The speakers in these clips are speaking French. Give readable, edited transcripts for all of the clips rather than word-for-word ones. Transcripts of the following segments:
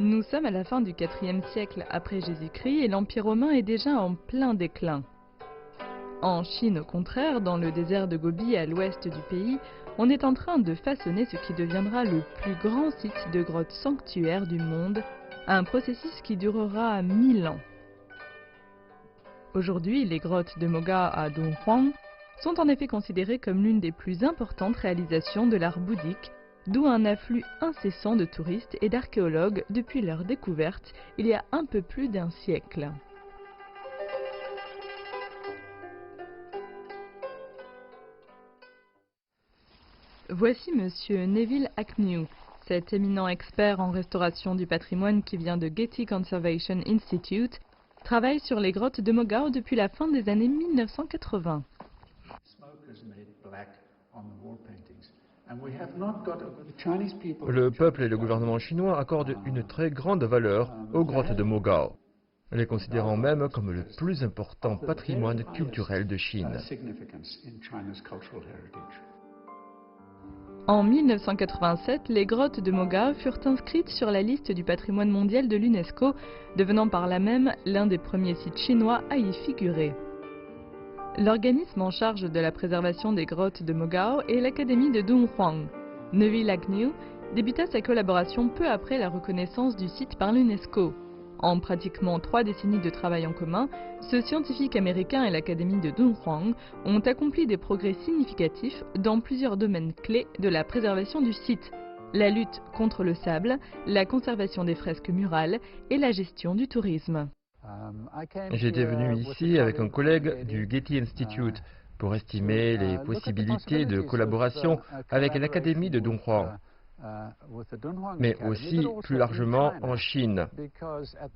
Nous sommes à la fin du IVe siècle après Jésus-Christ et l'Empire romain est déjà en plein déclin. En Chine, au contraire, dans le désert de Gobi à l'ouest du pays, on est en train de façonner ce qui deviendra le plus grand site de grottes sanctuaires du monde, un processus qui durera 1000 ans. Aujourd'hui, les grottes de Moga à Dunhuang sont en effet considérées comme l'une des plus importantes réalisations de l'art bouddhique, d'où un afflux incessant de touristes et d'archéologues depuis leur découverte il y a un peu plus d'un siècle. Voici Monsieur Neville Agnew, cet éminent expert en restauration du patrimoine qui vient de Getty Conservation Institute, travaille sur les grottes de Mogao depuis la fin des années 1980. Le peuple et le gouvernement chinois accordent une très grande valeur aux grottes de Mogao, les considérant même comme le plus important patrimoine culturel de Chine. En 1987, les grottes de Mogao furent inscrites sur la liste du patrimoine mondial de l'UNESCO, devenant par là même l'un des premiers sites chinois à y figurer. L'organisme en charge de la préservation des grottes de Mogao est l'Académie de Dunhuang. Neville Agnew débuta sa collaboration peu après la reconnaissance du site par l'UNESCO. En pratiquement 3 décennies de travail en commun, ce scientifique américain et l'Académie de Dunhuang ont accompli des progrès significatifs dans plusieurs domaines clés de la préservation du site: la lutte contre le sable, la conservation des fresques murales et la gestion du tourisme. J'étais venu ici avec un collègue du Getty Institute pour estimer les possibilités de collaboration avec l'Académie de Dunhuang, mais aussi plus largement en Chine.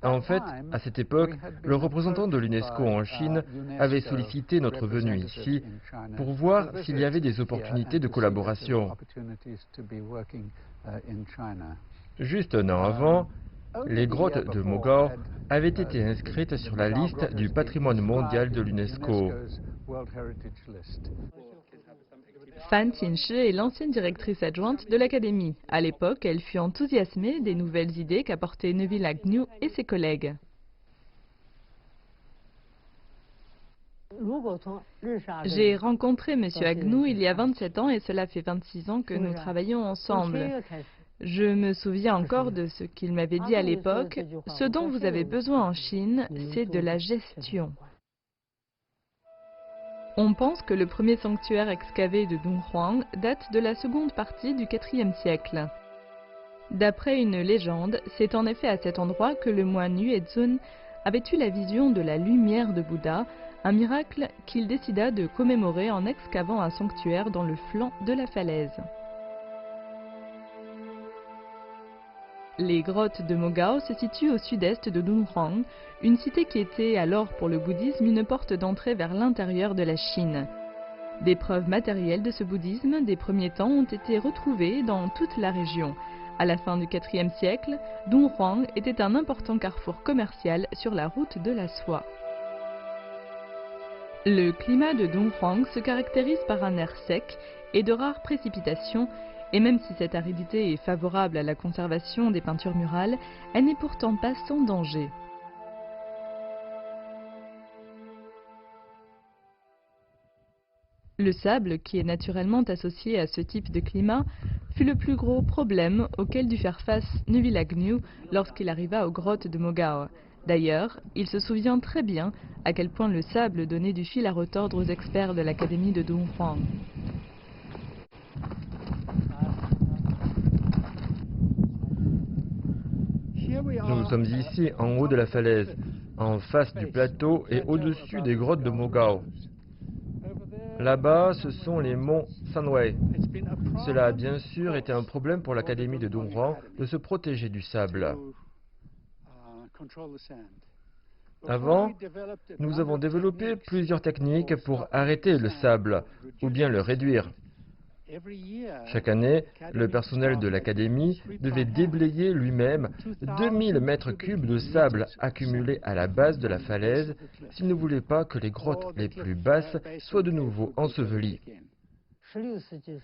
En fait, à cette époque, le représentant de l'UNESCO en Chine avait sollicité notre venue ici pour voir s'il y avait des opportunités de collaboration. Juste un an avant, les grottes de Mogao avaient été inscrites sur la liste du patrimoine mondial de l'UNESCO. Fan Tianshi est l'ancienne directrice adjointe de l'Académie. À l'époque, elle fut enthousiasmée des nouvelles idées qu'apportaient Neville Agnew et ses collègues. J'ai rencontré M. Agnew il y a 27 ans et cela fait 26 ans que nous travaillons ensemble. Je me souviens encore de ce qu'il m'avait dit à l'époque: ce dont vous avez besoin en Chine, c'est de la gestion. On pense que le premier sanctuaire excavé de Dunhuang date de la seconde partie du IVe siècle. D'après une légende, c'est en effet à cet endroit que le moine Yuezun avait eu la vision de la lumière de Bouddha, un miracle qu'il décida de commémorer en excavant un sanctuaire dans le flanc de la falaise. Les grottes de Mogao se situent au sud-est de Dunhuang, une cité qui était alors pour le bouddhisme une porte d'entrée vers l'intérieur de la Chine. Des preuves matérielles de ce bouddhisme des premiers temps ont été retrouvées dans toute la région. À la fin du IVe siècle, Dunhuang était un important carrefour commercial sur la route de la soie. Le climat de Dunhuang se caractérise par un air sec et de rares précipitations, et même si cette aridité est favorable à la conservation des peintures murales, elle n'est pourtant pas sans danger. Le sable, qui est naturellement associé à ce type de climat, fut le plus gros problème auquel dut faire face Neville Agnew lorsqu'il arriva aux grottes de Mogao. D'ailleurs, il se souvient très bien à quel point le sable donnait du fil à retordre aux experts de l'Académie de Dunhuang. Nous sommes ici en haut de la falaise, en face du plateau et au-dessus des grottes de Mogao. Là-bas, ce sont les monts Sanwei. Cela a bien sûr été un problème pour l'Académie de Dunhuang de se protéger du sable. Avant, nous avons développé plusieurs techniques pour arrêter le sable ou bien le réduire. Chaque année, le personnel de l'Académie devait déblayer lui-même 2000 mètres cubes de sable accumulés à la base de la falaise s'il ne voulait pas que les grottes les plus basses soient de nouveau ensevelies.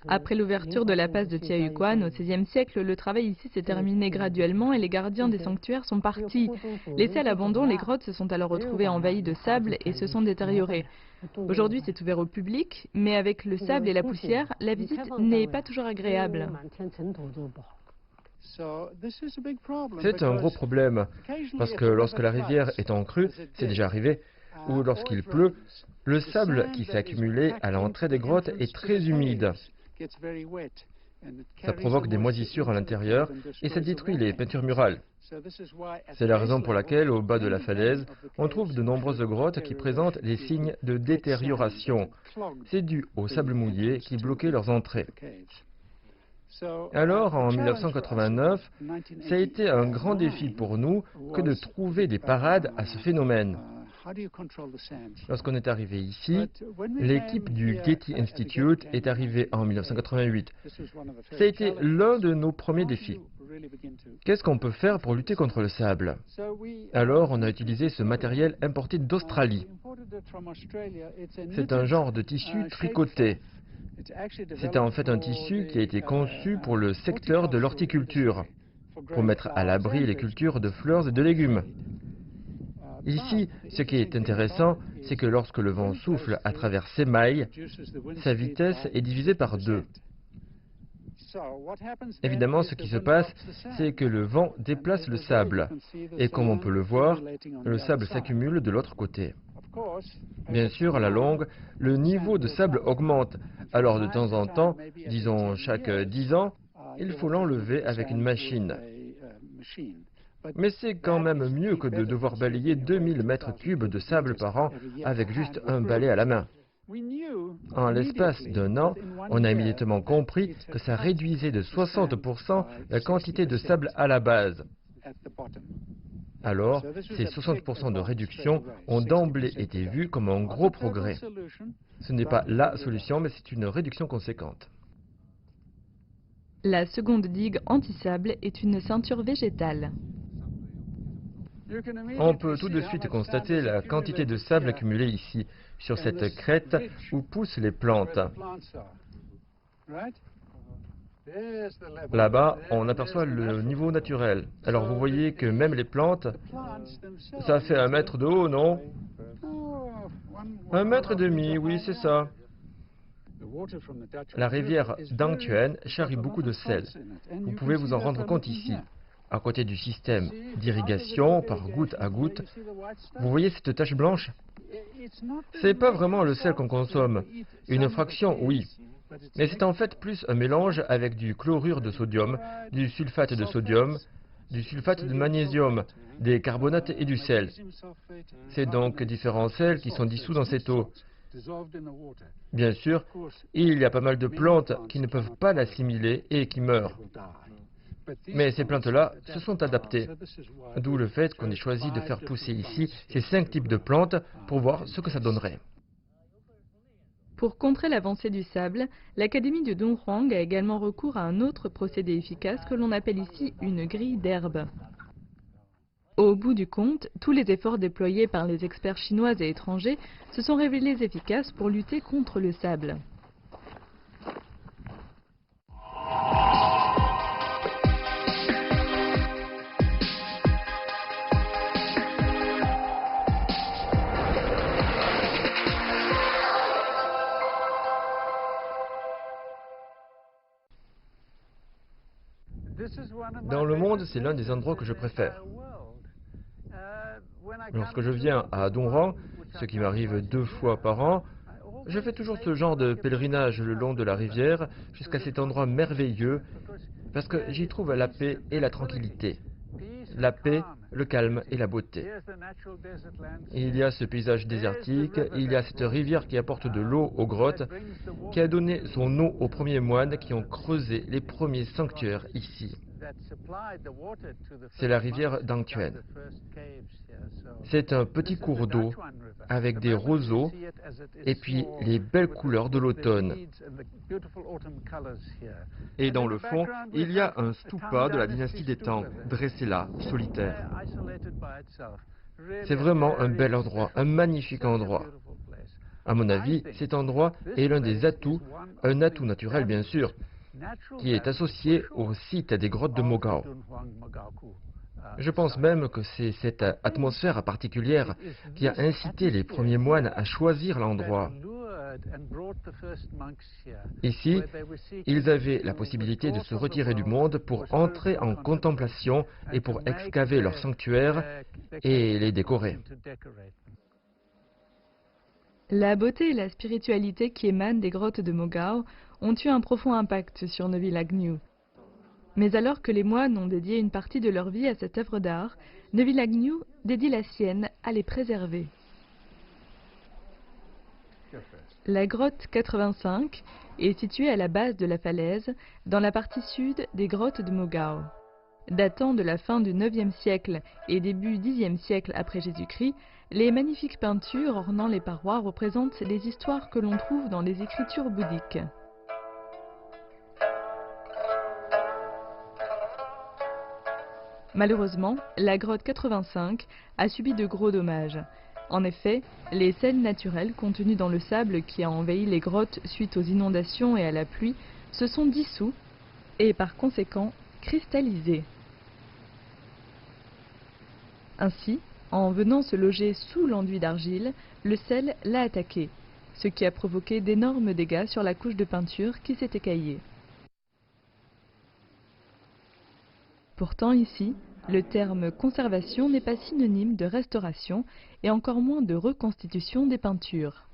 Après l'ouverture de la passe de Tiahuquan au XVIe siècle, le travail ici s'est terminé graduellement et les gardiens des sanctuaires sont partis. Laissés à l'abandon, les grottes se sont alors retrouvées envahies de sable et se sont détériorées. Aujourd'hui, c'est ouvert au public, mais avec le sable et la poussière, la visite n'est pas toujours agréable. C'est un gros problème, parce que lorsque la rivière est en crue, c'est déjà arrivé, ou lorsqu'il pleut, le sable qui s'est accumulé à l'entrée des grottes est très humide. Ça provoque des moisissures à l'intérieur et ça détruit les peintures murales. C'est la raison pour laquelle, au bas de la falaise, on trouve de nombreuses grottes qui présentent des signes de détérioration. C'est dû au sable mouillé qui bloquait leurs entrées. Alors, en 1989, ça a été un grand défi pour nous que de trouver des parades à ce phénomène. Lorsqu'on est arrivé ici, l'équipe du Getty Institute est arrivée en 1988. Ça a été l'un de nos premiers défis. Qu'est-ce qu'on peut faire pour lutter contre le sable? Alors, on a utilisé ce matériel importé d'Australie. C'est un genre de tissu tricoté. C'était en fait un tissu qui a été conçu pour le secteur de l'horticulture, pour mettre à l'abri les cultures de fleurs et de légumes. Ici, ce qui est intéressant, c'est que lorsque le vent souffle à travers ces mailles, sa vitesse est divisée par 2. Évidemment, ce qui se passe, c'est que le vent déplace le sable. Et comme on peut le voir, le sable s'accumule de l'autre côté. Bien sûr, à la longue, le niveau de sable augmente. Alors de temps en temps, disons chaque 10 ans, il faut l'enlever avec une machine. Mais c'est quand même mieux que de devoir balayer 2000 mètres cubes de sable par an avec juste un balai à la main. En l'espace d'un an, on a immédiatement compris que ça réduisait de 60% la quantité de sable à la base. Alors, ces 60% de réduction ont d'emblée été vus comme un gros progrès. Ce n'est pas la solution, mais c'est une réduction conséquente. La seconde digue anti-sable est une ceinture végétale. On peut tout de suite constater la quantité de sable accumulée ici, sur cette crête où poussent les plantes. Là-bas, on aperçoit le niveau naturel. Alors vous voyez que même les plantes, ça fait 1 mètre de haut, non? 1,5 mètre, oui, c'est ça. La rivière Dang Thuan charrie beaucoup de sel. Vous pouvez vous en rendre compte ici. À côté du système d'irrigation par goutte à goutte, vous voyez cette tache blanche? C'est pas vraiment le sel qu'on consomme. Une fraction, oui. Mais c'est en fait plus un mélange avec du chlorure de sodium, du sulfate de sodium, du sulfate de magnésium, des carbonates et du sel. C'est donc différents sels qui sont dissous dans cette eau. Bien sûr, il y a pas mal de plantes qui ne peuvent pas l'assimiler et qui meurent. Mais ces plantes-là se sont adaptées. D'où le fait qu'on ait choisi de faire pousser ici ces 5 types de plantes pour voir ce que ça donnerait. Pour contrer l'avancée du sable, l'Académie de Dunhuang a également recours à un autre procédé efficace que l'on appelle ici une grille d'herbe. Au bout du compte, tous les efforts déployés par les experts chinois et étrangers se sont révélés efficaces pour lutter contre le sable. Dans le monde, c'est l'un des endroits que je préfère. Lorsque je viens à Dunhuang, ce qui m'arrive 2 fois par an, je fais toujours ce genre de pèlerinage le long de la rivière jusqu'à cet endroit merveilleux parce que j'y trouve la paix et la tranquillité. La paix, le calme et la beauté. Il y a ce paysage désertique, il y a cette rivière qui apporte de l'eau aux grottes, qui a donné son eau aux premiers moines qui ont creusé les premiers sanctuaires ici. C'est la rivière Dang Thuan. C'est un petit cours d'eau avec des roseaux et puis les belles couleurs de l'automne. Et dans le fond, il y a un stupa de la dynastie des Tang, dressé là, solitaire. C'est vraiment un bel endroit, un magnifique endroit. À mon avis, cet endroit est l'un des atouts, un atout naturel bien sûr, qui est associé au site des grottes de Mogao. Je pense même que c'est cette atmosphère particulière qui a incité les premiers moines à choisir l'endroit. Ici, ils avaient la possibilité de se retirer du monde pour entrer en contemplation et pour excaver leur sanctuaire et les décorer. La beauté et la spiritualité qui émanent des grottes de Mogao ont eu un profond impact sur Neville Agnew. Mais alors que les moines ont dédié une partie de leur vie à cette œuvre d'art, Neville Agnew dédie la sienne à les préserver. La grotte 85 est située à la base de la falaise, dans la partie sud des grottes de Mogao. Datant de la fin du IXe siècle et début Xe siècle après Jésus-Christ, les magnifiques peintures ornant les parois représentent les histoires que l'on trouve dans les écritures bouddhiques. Malheureusement, la grotte 85 a subi de gros dommages. En effet, les sels naturels contenus dans le sable qui a envahi les grottes suite aux inondations et à la pluie se sont dissous et par conséquent cristallisés. Ainsi, en venant se loger sous l'enduit d'argile, le sel l'a attaqué, ce qui a provoqué d'énormes dégâts sur la couche de peinture qui s'est écaillée. Pourtant ici, le terme conservation n'est pas synonyme de restauration et encore moins de reconstitution des peintures.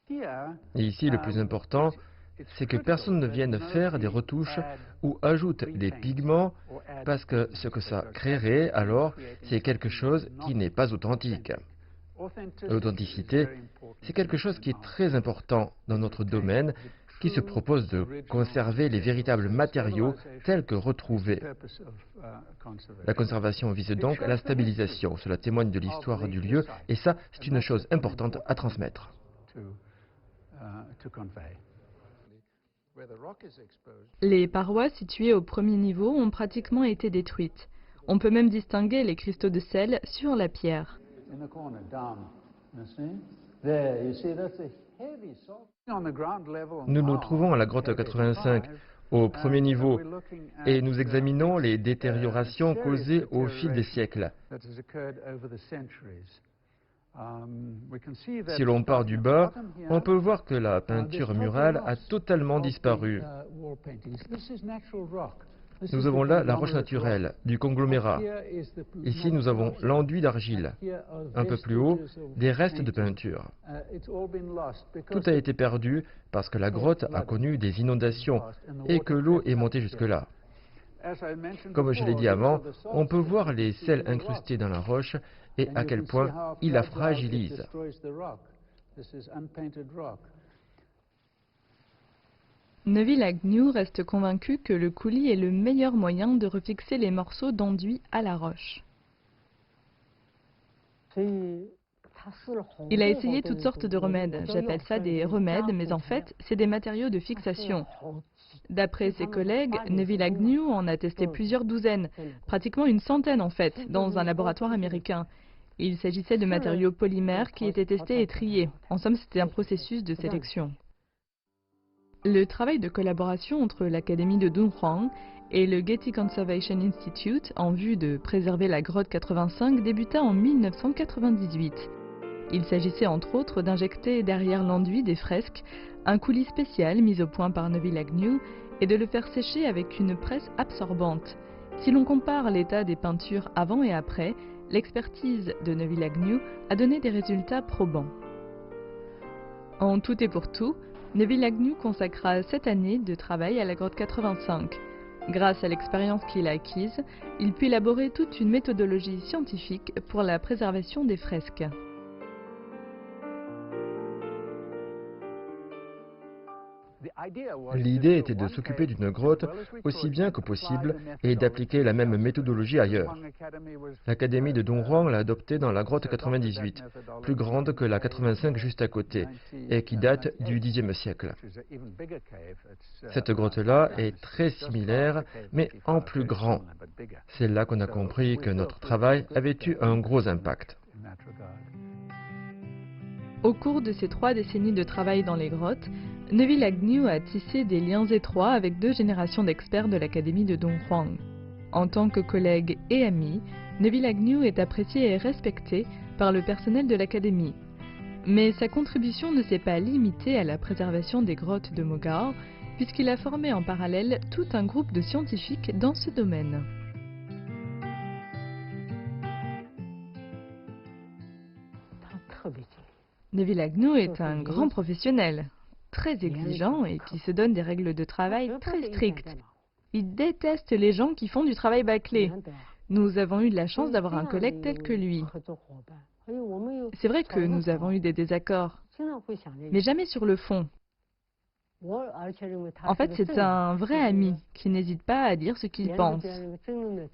Et ici, le plus important, c'est que personne ne vienne faire des retouches ou ajoute des pigments parce que ce que ça créerait alors, c'est quelque chose qui n'est pas authentique. L'authenticité, c'est quelque chose qui est très important dans notre domaine, qui se propose de conserver les véritables matériaux tels que retrouvés. La conservation vise donc à la stabilisation. Cela témoigne de l'histoire du lieu et ça, c'est une chose importante à transmettre. Les parois situées au premier niveau ont pratiquement été détruites. On peut même distinguer les cristaux de sel sur la pierre. Nous nous trouvons à la grotte 85, au premier niveau, et nous examinons les détériorations causées au fil des siècles. Si l'on part du bas, on peut voir que la peinture murale a totalement disparu. Nous avons là la roche naturelle, du conglomérat. Ici, nous avons l'enduit d'argile. Un peu plus haut, des restes de peinture. Tout a été perdu parce que la grotte a connu des inondations et que l'eau est montée jusque-là. Comme je l'ai dit avant, on peut voir les sels incrustés dans la roche et à quel point il la fragilise. Neville Agnew reste convaincu que le coulis est le meilleur moyen de refixer les morceaux d'enduit à la roche. Il a essayé toutes sortes de remèdes. J'appelle ça des remèdes, mais en fait, c'est des matériaux de fixation. D'après ses collègues, Neville Agnew en a testé plusieurs douzaines, pratiquement une centaine en fait, dans un laboratoire américain. Il s'agissait de matériaux polymères qui étaient testés et triés. En somme, c'était un processus de sélection. Le travail de collaboration entre l'Académie de Dunhuang et le Getty Conservation Institute en vue de préserver la grotte 85 débuta en 1998. Il s'agissait entre autres d'injecter derrière l'enduit des fresques un coulis spécial mis au point par Neville Agnew et de le faire sécher avec une presse absorbante. Si l'on compare l'état des peintures avant et après, l'expertise de Neville Agnew a donné des résultats probants. En tout et pour tout, Neville Agnew consacra 7 années de travail à la grotte 85. Grâce à l'expérience qu'il a acquise, il put élaborer toute une méthodologie scientifique pour la préservation des fresques. L'idée était de s'occuper d'une grotte aussi bien que possible et d'appliquer la même méthodologie ailleurs. L'Académie de Dunhuang l'a adoptée dans la grotte 98, plus grande que la 85 juste à côté, et qui date du Xe siècle. Cette grotte-là est très similaire, mais en plus grand. C'est là qu'on a compris que notre travail avait eu un gros impact. Au cours de ces 3 décennies de travail dans les grottes, Neville Agnew a tissé des liens étroits avec 2 générations d'experts de l'Académie de Dunhuang. En tant que collègue et ami, Neville Agnew est apprécié et respecté par le personnel de l'Académie. Mais sa contribution ne s'est pas limitée à la préservation des grottes de Mogar, puisqu'il a formé en parallèle tout un groupe de scientifiques dans ce domaine. Neville Agnew est un grand professionnel, très exigeant et qui se donne des règles de travail très strictes. Il déteste les gens qui font du travail bâclé. Nous avons eu de la chance d'avoir un collègue tel que lui. C'est vrai que nous avons eu des désaccords, mais jamais sur le fond. En fait, c'est un vrai ami qui n'hésite pas à dire ce qu'il pense.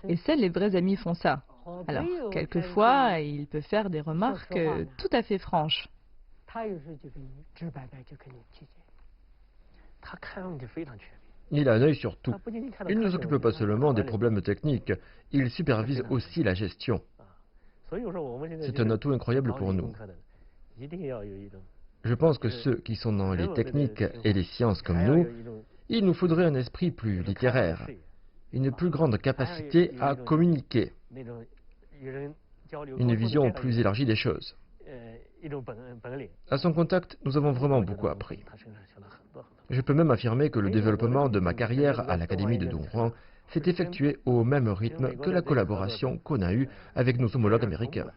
Et seuls les vrais amis font ça. Alors, quelquefois, il peut faire des remarques tout à fait franches. Il a un œil sur tout. Il ne s'occupe pas seulement des problèmes techniques, il supervise aussi la gestion. C'est un atout incroyable pour nous. Je pense que ceux qui sont dans les techniques et les sciences comme nous, il nous faudrait un esprit plus littéraire, une plus grande capacité à communiquer, une vision plus élargie des choses. À son contact, nous avons vraiment beaucoup appris. Je peux même affirmer que le développement de ma carrière à l'Académie de Dunhuang s'est effectué au même rythme que la collaboration qu'on a eue avec nos homologues américains.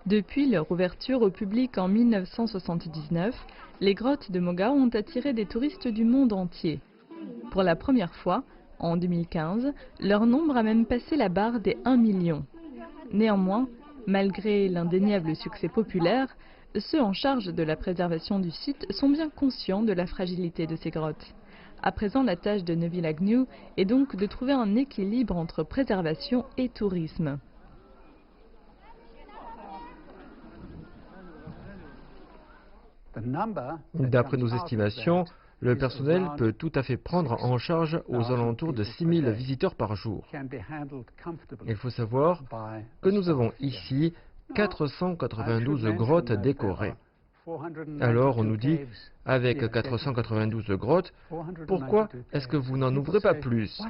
Depuis leur ouverture au public en 1979, les grottes de Mogar ont attiré des touristes du monde entier. Pour la première fois, en 2015, leur nombre a même passé la barre des 1 million. Néanmoins, malgré l'indéniable succès populaire, ceux en charge de la préservation du site sont bien conscients de la fragilité de ces grottes. À présent, la tâche de Neville Agnew est donc de trouver un équilibre entre préservation et tourisme. D'après nos estimations, le personnel peut tout à fait prendre en charge aux alentours de 6000 visiteurs par jour. Il faut savoir que nous avons ici 492 grottes décorées. Alors on nous dit, avec 492 grottes, pourquoi est-ce que vous n'en ouvrez pas plus?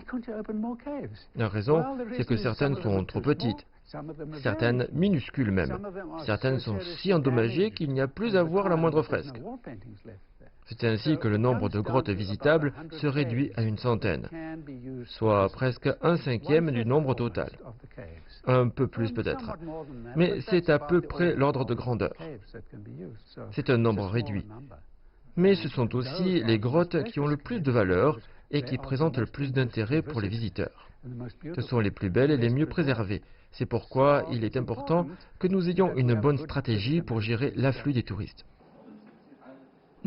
La raison, c'est que certaines sont trop petites, certaines minuscules même. Certaines sont si endommagées qu'il n'y a plus à voir la moindre fresque. C'est ainsi que le nombre de grottes visitables se réduit à une centaine, soit presque 1/5 du nombre total. Un peu plus peut-être. Mais c'est à peu près l'ordre de grandeur. C'est un nombre réduit. Mais ce sont aussi les grottes qui ont le plus de valeur et qui présentent le plus d'intérêt pour les visiteurs. Ce sont les plus belles et les mieux préservées. C'est pourquoi il est important que nous ayons une bonne stratégie pour gérer l'afflux des touristes.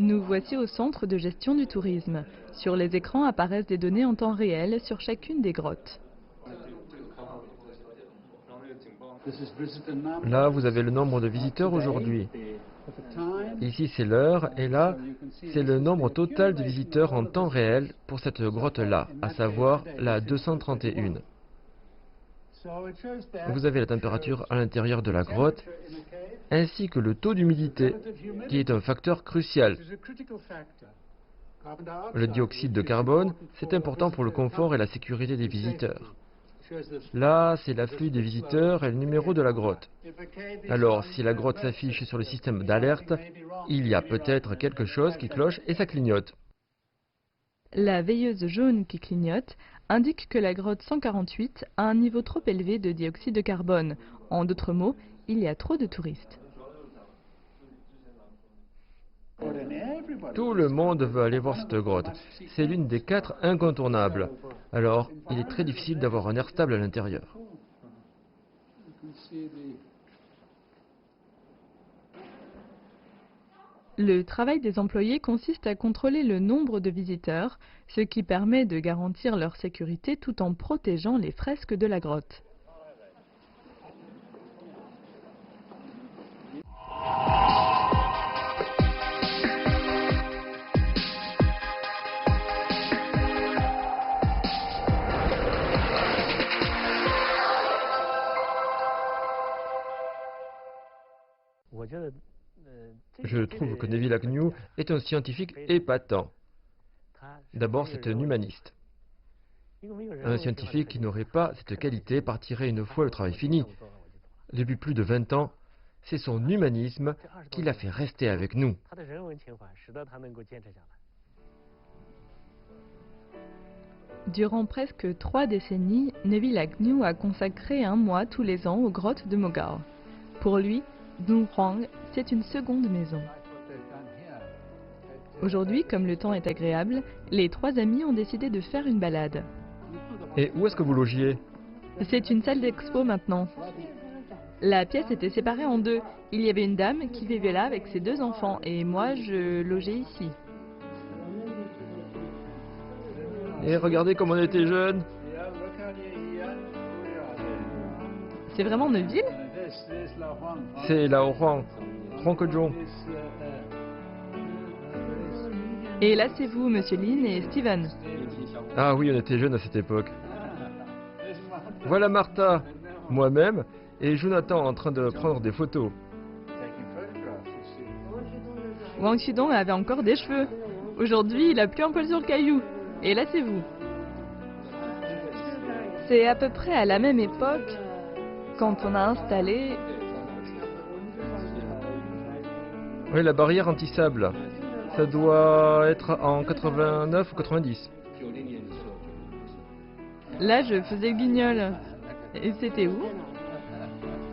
Nous voici au centre de gestion du tourisme. Sur les écrans apparaissent des données en temps réel sur chacune des grottes. Là, vous avez le nombre de visiteurs aujourd'hui. Ici, c'est l'heure, et là, c'est le nombre total de visiteurs en temps réel pour cette grotte-là, à savoir la 231. Vous avez la température à l'intérieur de la grotte, ainsi que le taux d'humidité, qui est un facteur crucial. Le dioxyde de carbone, c'est important pour le confort et la sécurité des visiteurs. Là, c'est l'afflux des visiteurs et le numéro de la grotte. Alors, si la grotte s'affiche sur le système d'alerte, il y a peut-être quelque chose qui cloche et ça clignote. La veilleuse jaune qui clignote indique que la grotte 148 a un niveau trop élevé de dioxyde de carbone. En d'autres mots, il y a trop de touristes. Tout le monde veut aller voir cette grotte. C'est l'une des 4 incontournables. Alors, il est très difficile d'avoir un air stable à l'intérieur. Le travail des employés consiste à contrôler le nombre de visiteurs, ce qui permet de garantir leur sécurité tout en protégeant les fresques de la grotte. Je trouve que Neville Agnew est un scientifique épatant. D'abord, c'est un humaniste. Un scientifique qui n'aurait pas cette qualité partirait une fois le travail fini. Depuis plus de 20 ans, c'est son humanisme qui l'a fait rester avec nous. Durant presque 3 décennies, Neville Agnew a consacré un mois tous les ans aux grottes de Mogao. Pour lui, Dung Huang, c'est une seconde maison. Aujourd'hui, comme le temps est agréable, les 3 amis ont décidé de faire une balade. Et où est-ce que vous logiez? C'est une salle d'expo maintenant. La pièce était séparée en 2. Il y avait une dame qui vivait là avec ses 2 enfants et moi, je logeais ici. Et regardez comme on était jeunes. C'est vraiment Neville? C'est Lao Huang, Huang. Et là, c'est vous, Monsieur Lin et Steven. Ah oui, on était jeunes à cette époque. Voilà Martha, moi-même et Jonathan en train de prendre des photos. Wang Xudong avait encore des cheveux. Aujourd'hui, il a plus un poil sur le caillou. Et là, c'est vous. C'est à peu près à la même époque quand on a installé... Oui, la barrière anti-sable. Ça doit être en 89 ou 90. Là, je faisais le guignol. Et c'était où?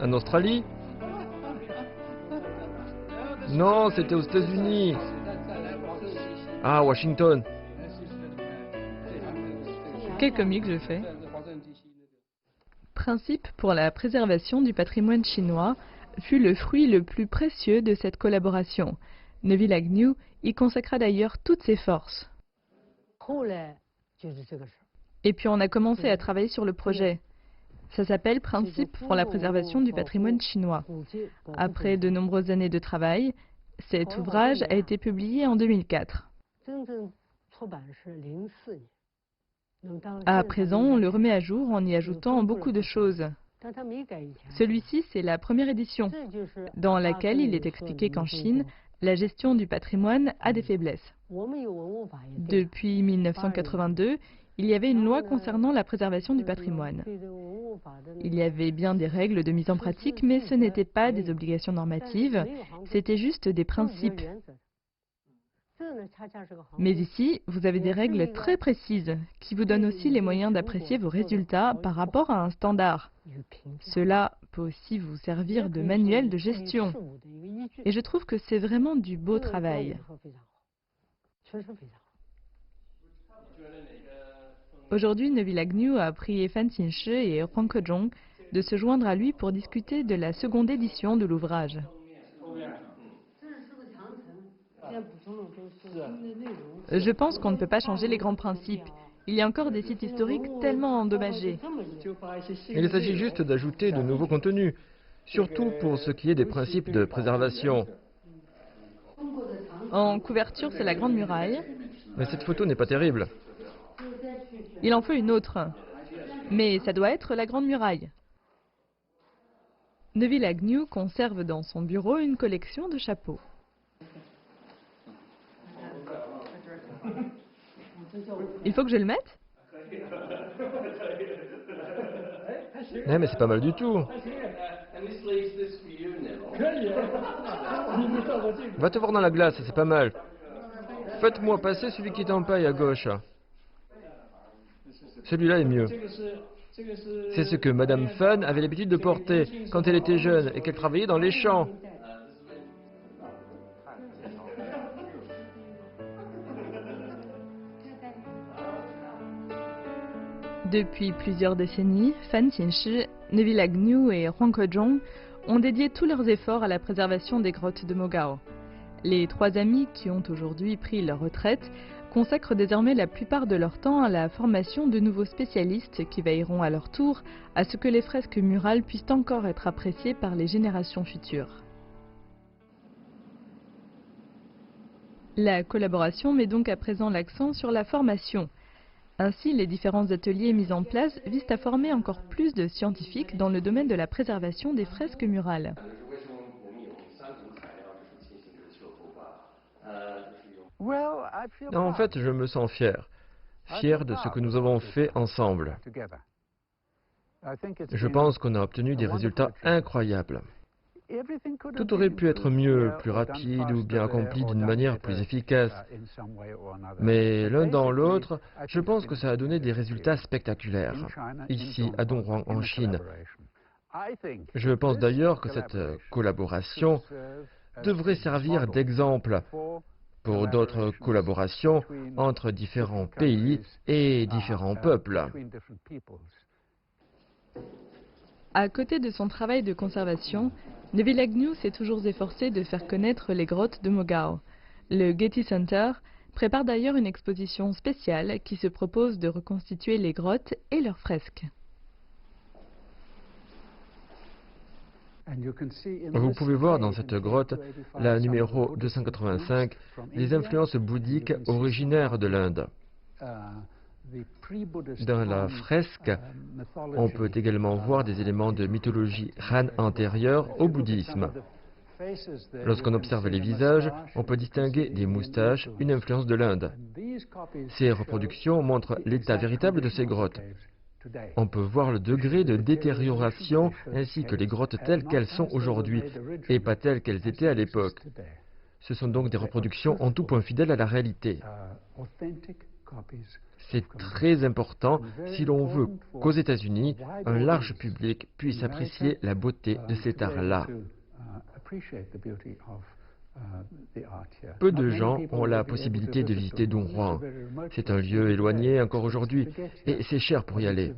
En Australie? Non, c'était aux États-Unis. Ah, Washington. Quel comique je fais. Principe pour la préservation du patrimoine chinois fut le fruit le plus précieux de cette collaboration. Neville Agnew y consacra d'ailleurs toutes ses forces. Et puis on a commencé à travailler sur le projet. Ça s'appelle Principe pour la préservation du patrimoine chinois. Après de nombreuses années de travail, cet ouvrage a été publié en 2004. À présent, on le remet à jour en y ajoutant beaucoup de choses. Celui-ci, c'est la première édition, dans laquelle il est expliqué qu'en Chine, la gestion du patrimoine a des faiblesses. Depuis 1982, il y avait une loi concernant la préservation du patrimoine. Il y avait bien des règles de mise en pratique, mais ce n'étaient pas des obligations normatives, c'était juste des principes. Mais ici, vous avez des règles très précises qui vous donnent aussi les moyens d'apprécier vos résultats par rapport à un standard. Cela peut aussi vous servir de manuel de gestion. Et je trouve que c'est vraiment du beau travail. Aujourd'hui, Neville Agnew a prié Fan Xinshi et Huang Kejong de se joindre à lui pour discuter de la seconde édition de l'ouvrage. Je pense qu'on ne peut pas changer les grands principes. Il y a encore des sites historiques tellement endommagés. Il s'agit juste d'ajouter de nouveaux contenus, surtout pour ce qui est des principes de préservation. En couverture, c'est la Grande Muraille. Mais cette photo n'est pas terrible. Il en faut une autre. Mais ça doit être la Grande Muraille. Neville Agnew conserve dans son bureau une collection de chapeaux. Il faut que je le mette? Mais c'est pas mal du tout. Va te voir dans la glace, c'est pas mal. Faites-moi passer celui qui est en paille à gauche. Celui-là est mieux. C'est ce que Madame Fan avait l'habitude de porter quand elle était jeune et qu'elle travaillait dans les champs. Depuis plusieurs décennies, Fan Xinshi, Neville Agnew et Huang Kejong ont dédié tous leurs efforts à la préservation des grottes de Mogao. Les 3 amis qui ont aujourd'hui pris leur retraite consacrent désormais la plupart de leur temps à la formation de nouveaux spécialistes qui veilleront à leur tour à ce que les fresques murales puissent encore être appréciées par les générations futures. La collaboration met donc à présent l'accent sur la formation. Ainsi, les différents ateliers mis en place visent à former encore plus de scientifiques dans le domaine de la préservation des fresques murales. En fait, je me sens fier. Fier de ce que nous avons fait ensemble. Je pense qu'on a obtenu des résultats incroyables. Tout aurait pu être mieux, plus rapide ou bien accompli d'une manière plus efficace. Mais l'un dans l'autre, je pense que ça a donné des résultats spectaculaires, ici à Donghua en Chine. Je pense d'ailleurs que cette collaboration devrait servir d'exemple pour d'autres collaborations entre différents pays et différents peuples. À côté de son travail de conservation, Neville Agnew s'est toujours efforcé de faire connaître les grottes de Mogao. Le Getty Center prépare d'ailleurs une exposition spéciale qui se propose de reconstituer les grottes et leurs fresques. Vous pouvez voir dans cette grotte, la numéro 285, les influences bouddhiques originaires de l'Inde. Dans la fresque, on peut également voir des éléments de mythologie Han antérieure au bouddhisme. Lorsqu'on observe les visages, on peut distinguer des moustaches, une influence de l'Inde. Ces reproductions montrent l'état véritable de ces grottes. On peut voir le degré de détérioration ainsi que les grottes telles qu'elles sont aujourd'hui et pas telles qu'elles étaient à l'époque. Ce sont donc des reproductions en tout point fidèles à la réalité. C'est très important si l'on veut qu'aux États-Unis, un large public puisse apprécier la beauté de cet art-là. Peu de gens ont la possibilité de visiter Donghua. C'est un lieu éloigné encore aujourd'hui et c'est cher pour y aller.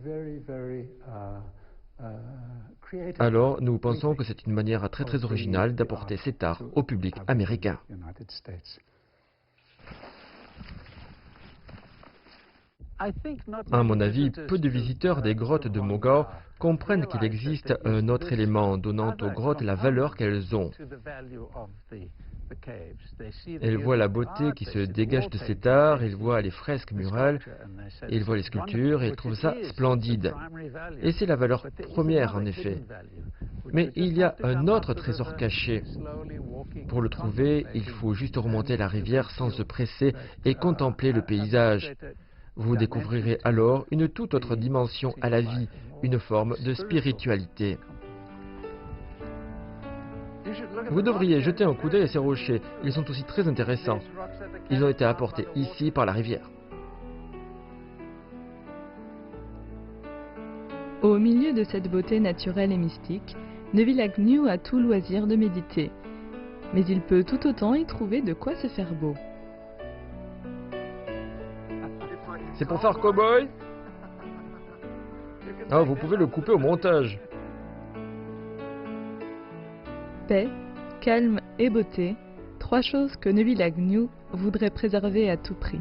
Alors, nous pensons que c'est une manière très originale d'apporter cet art au public américain. À mon avis, peu de visiteurs des grottes de Mogao comprennent qu'il existe un autre élément donnant aux grottes la valeur qu'elles ont. Ils voient la beauté qui se dégage de cet art, ils voient les fresques murales, ils voient les sculptures et ils trouvent ça splendide. Et c'est la valeur première en effet. Mais il y a un autre trésor caché. Pour le trouver, il faut juste remonter la rivière sans se presser et contempler le paysage. Vous découvrirez alors une toute autre dimension à la vie, une forme de spiritualité. Vous devriez jeter un coup d'œil à ces rochers, ils sont aussi très intéressants. Ils ont été apportés ici par la rivière. Au milieu de cette beauté naturelle et mystique, Neville Agnew a tout loisir de méditer. Mais il peut tout autant y trouver de quoi se faire beau. C'est pour faire cow-boy? Ah, vous pouvez le couper au montage. Paix, calme et beauté, trois choses que Neville Agnew voudrait préserver à tout prix.